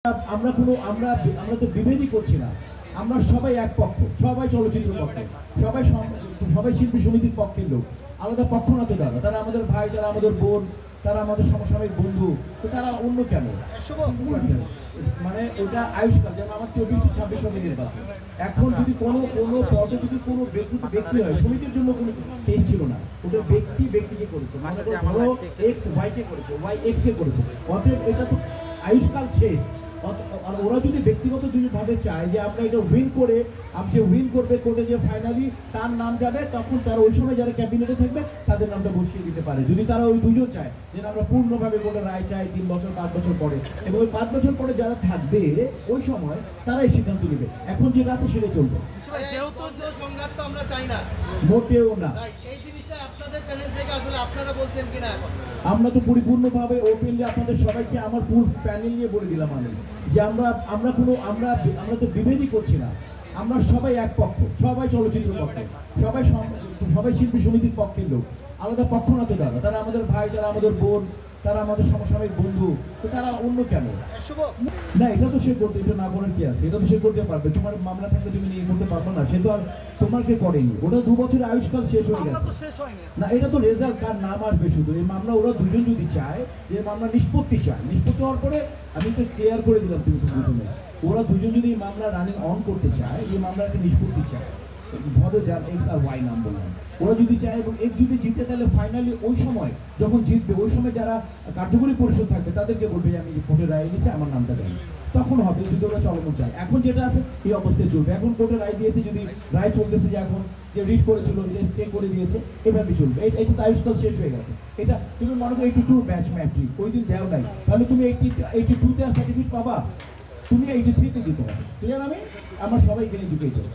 আমরা তো বিভেদই করছি না। আমরা সবাই এক পক্ষ, সবাই চলচ্চিত্র পক্ষে, সবাই শিল্পী সমিতির পক্ষের লোক। আলাদা পক্ষ না তো তারা আমাদের ভাই, তারা আমাদের বোন, তারা আমাদের সমসাময়িক বন্ধু। তো তারা অন্য কেন? মানে ওটা আয়ুষ্কাল, যেমন আমার 24-26 হবে নির্বাচন। এখন যদি কোনো পদে যদি কোনো ব্যক্তি হয়, সমিতির জন্য কোনো কেস ছিল না, ওটা ব্যক্তিকে করেছে, মানে ধরো এক্স ওয়াইকে করেছে, ওয়াই এক্স এ করেছে। অতএব এটা তো আয়ুষ্কাল শেষ। আর ওরা যদি ব্যক্তিগত ভাবে চায় যে আমরা এটা উইন করে, যে উইন করবে কোর্টে, যে ফাইনালি তার নাম যাবে, তখন তারা ওই সময় যারা ক্যাবিনেটে থাকবে তাদের নামটা বসিয়ে দিতে পারে। যদি তারা ওই দুজন চায় যে আমরা পূর্ণভাবে কোর্টে রায় চাই 3 বছর 5 বছর পরে, এবং ওই 5 বছর পরে যারা থাকবে ওই সময় তারাই সিদ্ধান্ত নেবে। এখন যেটা আছে সেটা চলবে, আমরা চাই না, মোটেও না। আমরা তো পরিপূর্ণভাবে ওপেনলি আপনাদের সবাইকে আমার ফুল প্যানেল নিয়ে বলে দিলাম আমি যে আমরা তো বিভেদই করছি না। আমরা সবাই এক পক্ষ, সবাই চলচ্চিত্র পক্ষে, সবাই শিল্পী সমিতির পক্ষের লোক। আলাদা পক্ষ না তো তারা আমাদের ভাই, তারা আমাদের বোন, তারা আমাদের সমসাময়িক বন্ধু। তো তারা অন্য কেন? না, এটা তো সে করতে, এটা না করার কি আছে? এটা তো সে করতে পারবে। তোমার মামলা থাকলে তুমি নিয়ে করতে পারবে না, সে তো আর তোমাকে করেনি। ওটা 2 বছরের আয়ুষ্কাল শেষ হয়ে গেছে না। এটা তো রেজাল্ট কার নাম আসবে শুধু। এই মামলা ওরা দুজন যদি চায় যে মামলা নিষ্পত্তি চায়, নিষ্পত্তি হওয়ার পরে আমি তো ক্লিয়ার করে দিলাম, তুমি তো বুঝলে, ওরা দুজন যদি এই মামলা রানিং অন করতে চায়, এই মামলাটা নিষ্পত্তি চায়, ধরো যার এক্স আর ওয়াই নাম বললাম, ওরা যদি চায় এবং এক্স যদি জিতে, তাহলে ফাইনালি ওই সময় যখন জিতবে, ওই সময় যারা কার্যকরী পরিষদ থাকবে তাদেরকে বলবে যে আমি কোর্টের রায় নিয়েছি, আমার নামটা দেন। তখন হবে যদি ওরা চলমান চায়। এখন যেটা আছে এই অবস্থায় চলবে। এখন কোর্টের রায় দিয়েছে, যদি রায় চলতেছে যে এখন যে রিট করেছিল স্টে করে দিয়েছে, এভাবে চলবে। এটা তো আয়ুষ্কাল শেষ হয়ে গেছে। এটা তুমি মনে করো 82 ব্যাচ ম্যাট্রিক ওই দিন দেও নাই, তাহলে তুমি 82-তে সার্টিফিকেট পাবা, তুমি 83-তে দিতে হবে। ক্লিয়ার? আমি আমার সবাইকে এডুকেটেড।